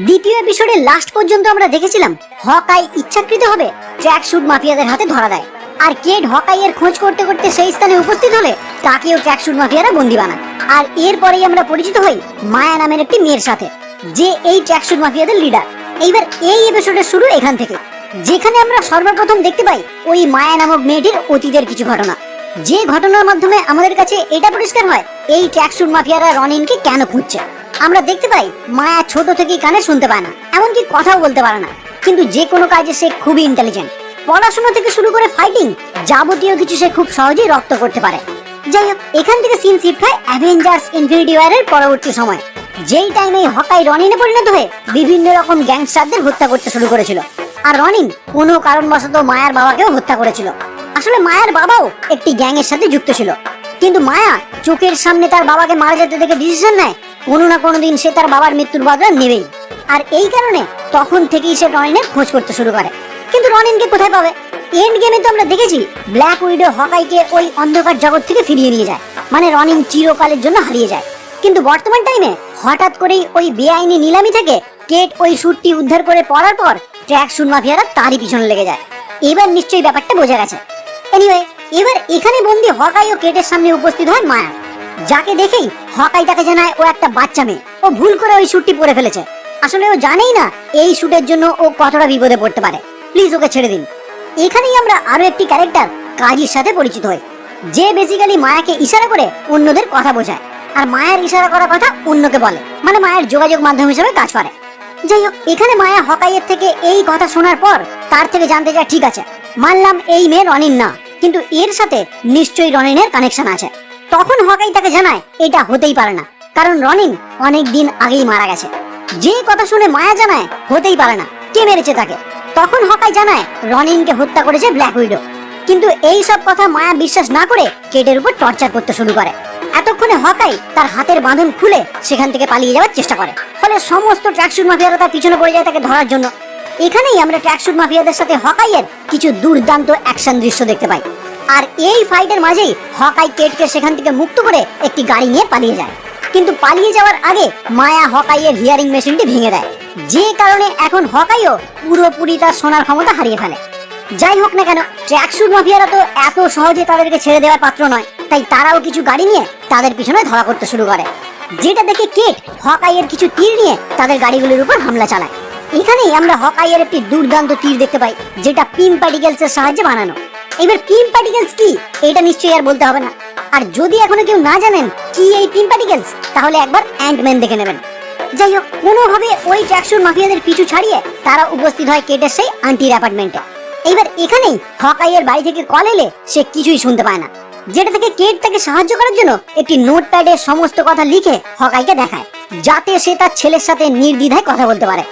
দ্বিতীয় এপিসোডের লাস্ট পর্যন্ত আমরা দেখেছিলাম হকাই ইচ্ছাকৃতভাবে ট্র্যাক শুট মাফিয়াদের হাতে ধরা দেয়, আর কেট হকাইয়ের খোঁজ করতে করতে সেই স্থানে উপস্থিত হলে তাকেও ট্র্যাক শুট মাফিয়ারা বন্দী বানায়। আর এরপরেই আমরা পরিচিত হই মায়া নামের একটি মেয়ের সাথে, যে এই ট্র্যাক শুট মাফিয়াদের লিডার। এইবার এই এপিসোডের শুরু এখান থেকে, যেখানে আমরা সর্বপ্রথম দেখতে পাই ওই মায়া নামক মেয়েটির অতীতের কিছু ঘটনা, যে ঘটনার মাধ্যমে আমাদের কাছে এটা পরিষ্কার হয় এই ট্র্যাক শুট মাফিয়ারা রনিনকে কেন খুঁজছে। আমরা দেখতে পাই মায়া ছোট থেকেই কানে শুনতে পায় না, এমনকি কথাও বলতে পারে না, কিন্তু যে কোনো কাজে সে খুবই ইন্টেলিজেন্ট। পড়াশোনা থেকে শুরু করে ফাইটিং যাবতীয় কিছু সে খুব সহজেই রপ্ত করতে পারে। যাই হোক, এখান থেকে সিন শিফট হয় অ্যাভেঞ্জার্স ইনফিনিটি ওয়ারের পরবর্তী সময়, যেই টাইমে হকাই রনিনে পরিণত হয়ে বিভিন্ন রকম গ্যাংস্টারদের হত্যা করতে শুরু করেছিল। আর রনিন কোনো কারণবশত মায়ার বাবাকেও হত্যা করেছিল। আসলে মায়ার বাবাও একটি গ্যাং এর সাথে যুক্ত ছিল, কিন্তু মায়া চোখের সামনে তার বাবাকে মারা যেতে দেখে ডিসিশন নেয় কোনো না কোনো দিন সে তার বাবার মৃত্যুর বদলা নেবেই। আর এই কারণে তখন থেকেই সে রনিনের খোঁজ করতে শুরু করে। কিন্তু রনিনকে কোথায় পাবে? এন্ড গেমে তো আমরা দেখেছি ব্ল্যাক উইডো হকাইকে ওই অন্ধকার জগৎ থেকে ফিরিয়ে নিয়ে যায়, মানে রনিন চিরকালের জন্য হারিয়ে যায়। কিন্তু বর্তমান টাইমে হঠাৎ করেই ওই বেআইনি নিলামি থেকে কেট ওই স্যুটটি উদ্ধার করে পরার পর ট্র্যাক শুট মাফিয়ারা তারই পিছনে লেগে যায়। এবার নিশ্চয়ই ব্যাপারটা বোঝা গেছে। এনিওয়ে, এবার এখানে বন্দি হকাই ও কেটের সামনে উপস্থিত হয় মায়া, যাকে দেখেই হকাই তাকে জানায় ও একটা বাচ্চা মেয়ে, ও ভুল করে ওই স্যুটটি পরে ফেলেছে। আসলে ও জানেই না এই স্যুটের জন্য ও কতটা বিপদে পড়তে পারে, প্লিজ ওকে ছেড়ে দিন। এখানেই আমরা আরো একটি ক্যারেক্টার কাজীর সাথে পরিচিত হই, যে বেসিক্যালি মায়াকে ইশারা করে অন্যদের কথা বোঝায়, আর মায়ের ইশারা করা কথা অন্যকে বলে, মানে মায়ের যোগাযোগ মাধ্যম হিসেবে কাজ করে। যাই হোক, এখানে মায়া হকাইয়ের থেকে এই কথা শোনার পর তার থেকে জানতে যায় ঠিক আছে, মানলাম এই মেয়ে রনিন না, কিন্তু এর সাথে নিশ্চয়ই রনিনের কানেকশন আছে। তখন হকাই তাকে জানায় এটা হতেই পারে না, কারণ রনিন অনেক দিন আগেই মারা গেছে। যে কথা শুনে মায়া জানায় হতেই পারে না, কে মেরেছে তাকে? তখন হকাই জানায় রনিনকে হত্যা করেছে ব্ল্যাক উইডো। কিন্তু এই সব কথা মায়া বিশ্বাস না করে কেটের উপর টর্চার করতে শুরু করে। এতক্ষণে হকাই তার হাতের বাঁধন খুলে সেখান থেকে পালিয়ে যাওয়ার চেষ্টা করে, ফলে সমস্ত ট্র্যাকশুট মাফিয়ারা তার পিছনে পড়ে যায় তাকে ধরার জন্য। এখানেই আমরা ট্র্যাকশুট মাফিয়াদের সাথে হকাইয়ের কিছু দুর্দান্ত অ্যাকশন দৃশ্য দেখতে পাই। আর এই ফাইটের মাঝেই হকাই কেটকে সেখান থেকে মুক্ত করে একটি গাড়ি নিয়ে পালিয়ে যায়। কিন্তু পালিয়ে যাওয়ার আগে মায়া হকাইয়ের হিয়ারিং মেশিনটি ভেঙে দেয়, যে কারণে এখন হকাইও পুরোপুরি তার শোনার ক্ষমতা হারিয়ে ফেলে। যাই হোক না কেন, ট্র্যাকশুট মাফিয়ারা তো এত সহজে তাদেরকে ছেড়ে দেওয়ার পাত্র নয়, তাই তারাও কিছু গাড়ি নিয়ে তাদের পিছনে ধরা করতে শুরু করে, যেটা দেখে কেট হকাইয়ের কিছু তীর নিয়ে তাদের গাড়িগুলির উপর হামলা চালায়। এখানেই আমরা হকাইয়ের একটি দুর্দান্ত তীর দেখতে পাই, যেটা পিম পার্টিকেলস এর সাহায্যে বানানো। এবার পিম পার্টিকেলস কি এটা নিশ্চয়ই আর বলতে হবে না, আর যদি এখনো কেউ না জানেন কি এই পিম পার্টিকেলস, তাহলে একবার অ্যান্টম্যান দেখে নেবেন। যাই হোক, কোনোভাবে ওই ট্র্যাকশুট মাফিয়াদের পিছু ছাড়িয়ে তারা উপস্থিত হয় কেটের সেই আন্টির অ্যাপার্টমেন্টে। এইবার এখানেই হকাইয়ের বাড়ি থেকে কল এলে সে কিছুই শুনতে পায় না, যেটা থেকে কেট তাকে সাহায্য করার জন্য একটি নোটপ্যাডে সমস্ত কথা লিখে হকাইকে দেখায়, যাতে সে তার ছেলের সাথে নির্দ্বিধায় কথা বলতে পারে।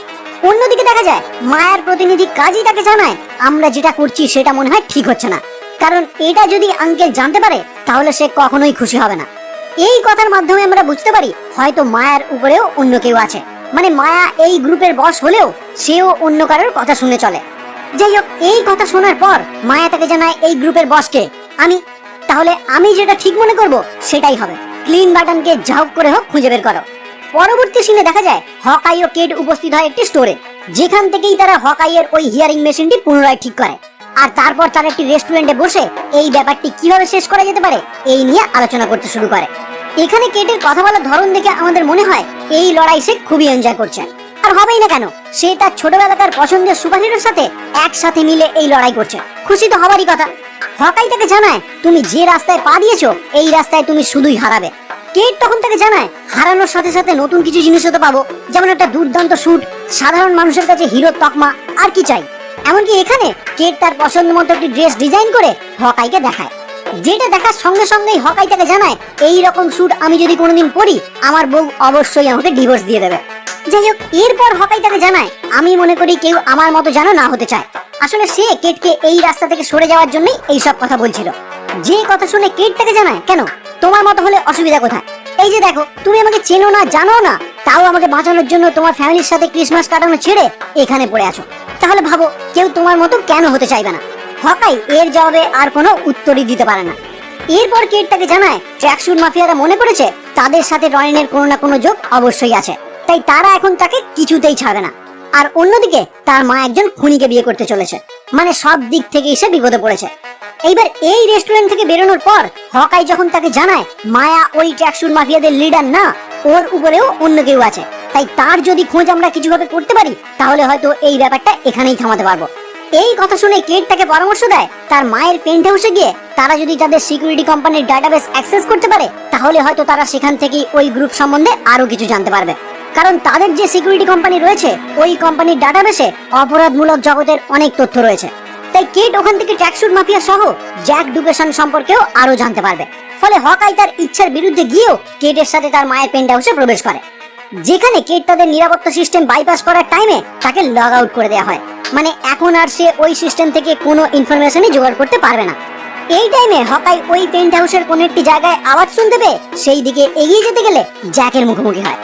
অন্যদিকে দেখা যায় মায়ার প্রতিনিধি কাজী তাকে জানায় আমরা যেটা করছি সেটা মনে হয় ঠিক হচ্ছে না, কারণ এটা যদি আঙ্কেল জানতে পারে তাহলে সে কখনোই খুশি হবে না। এই কথার মাধ্যমে আমরা বুঝতে পারি হয়তো মায়ার উপরেও অন্য কেউ আছে, মানে মায়া এই গ্রুপের বস হলেও সেও অন্য কারোর কথা শুনে চলে। যাই হোক, এই কথা শোনার পর মায়া তাকে জানায় এই গ্রুপের বসকে আমি, তাহলে আমি যেটা ঠিক মনে করব সেটাই হবে, ক্লিন বাটনকে যাও করে হোক খুঁজে বের করো। পরবর্তী সিনে দেখা যায় হকাই ও কেট উপস্থিত হয় একটি স্টোরে, যেখান থেকেই তারা হকাইয়ের ওই হিয়ারিং মেশিনটি পুনরায় ঠিক করে, আর তারপর তারা একটি রেস্টুরেন্টে বসে এই ব্যাপারটি কিভাবে শেষ করা যেতে পারে এই নিয়ে আলোচনা করতে শুরু করে। এখানে কেটের কথা বলার ধরন দেখে আমাদের মনে হয় এই লড়াই সে খুবই এনজয় করছে, আর হবেই না কেন, সে তার ছোটবেলাকার পছন্দের সুপারহিরোর সাথে একসাথে মিলে এই লড়াই করছে, খুশি তো হবারই কথা। হকাই তাকে জানায় তুমি যে রাস্তায় পা দিয়েছো এই রাস্তায় তুমি শুধুই হারাবে। কেট তখন তাকে জানায় হারানোর সাথে সাথে নতুন কিছু জিনিসও তো পাবো, যেমন একটা দুর্দান্ত শুট, সাধারণ মানুষের কাছে হিরোর তকমা, আর কি চাই। এমনকি এখানে কেট তার পছন্দ মতো একটি ড্রেস ডিজাইন করে হকাইকে দেখায়, যেটা দেখার সঙ্গে সঙ্গেই হকাই তাকে জানায় এই রকম শুট আমি যদি কোনোদিন পরি আমার বউ অবশ্যই আমাকে ডিভোর্স দিয়ে দেবে। যাই হোক, এরপর হকাই তাকে জানায় আমি মনে করি কেউ আমার মতো যেন না হতে চায়। আসলে সে কেটকে এই রাস্তা থেকে সরে যাওয়ার জন্যই এইসব কথা বলছিল। যে কথা শুনে কেট তাকে জানায় কেন তোমার মতো হলে অসুবিধা কোথায়, এই যে দেখো তুমি আমাকে চেনো না জানো না, তাও আমাকে বাঁচানোর জন্য তোমার ফ্যামিলির সাথে ক্রিসমাস কাটানো ছেড়ে এখানে পড়ে আছো, তাহলে ভাবো কেউ তোমার মতো কেন হতে চাইবে না। হকাই এর জবাবে আর কোনো উত্তরই দিতে পারে না। এরপর কেট তাকে জানায় ট্র্যাকশুট মাফিয়ারা মনে করেছে তাদের সাথে রনিনের কোনো না কোনো যোগ অবশ্যই আছে, তাই তারা এখন তাকে কিছুতেই ছাড়বে না। আর অন্যদিকে তার মা একজন খুনিকে বিয়ে করতে চলেছে, মানে সব দিক থেকে সে বিপদে পড়েছে। এইবার এই রেস্টুরেন্ট থেকে বেরোনোর পর হকাই যখন তাকে জানায় মায়া ওই ট্র্যাকস্যুট মাফিয়াদের লিডার না, ওর উপরেও অন্য কেউ আছে, তাই তার যদি খোঁজ আমরা কিছুভাবে করতে পারি তাহলে হয়তো এই ব্যাপারটা এখানেই থামাতে পারবো। এই কথা শুনে কেট তাকে পরামর্শ দেয় তার মায়ের পেন্ট হাউসে গিয়ে তারা যদি তাদের সিকিউরিটি কোম্পানির ডাটাবেস অ্যাক্সেস করতে পারে তাহলে হয়তো তারা সেখান থেকেই ওই গ্রুপ সম্বন্ধে আরো কিছু জানতে পারবে। কারণ তাদের যে সিকিউরিটি কোম্পানি রয়েছে ওই কোম্পানির ডাটাবেসে অপরাধমূলক জগতের অনেক তথ্য রয়েছে। তাই কেট ওখান থেকে ট্র্যাকস্যুট মাফিয়া সহ জ্যাক ডুকেশন সম্পর্কেও আরো জানতে পারবে। ফলে হকাই তার ইচ্ছার বিরুদ্ধে গিয়েও কেটের সাথে তার মায়ের পেন্ট হাউসে প্রবেশ করে, যেখানে কেট তাদের নিরাপত্তা সিস্টেম বাইপাস করার টাইমে তাকে লগ আউট করে দেওয়া হয়। মানে এখন আর সে ওই সিস্টেম থেকে কোনো ইনফরমেশনই জোগাড় করতে পারবে না। এই টাইমে হকাই ওই পেন্ট হাউসের কোন একটি জায়গায় আওয়াজ শুনতে পেয়ে সেই দিকে এগিয়ে যেতে গেলে জ্যাকের মুখোমুখি হয়,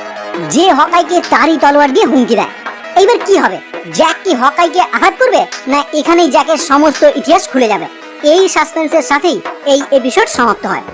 যে হকাইকে তারই তলোয়ার দিয়ে হুমকি দেয়। এইবার কি হবে, জ্যাক কি হকাইকে আঘাত করবে, না এখানেই জ্যাকের সমস্ত ইতিহাস খুলে যাবে? এই সাসপেন্সের সাথেই এই এপিসোড সমাপ্ত হয়।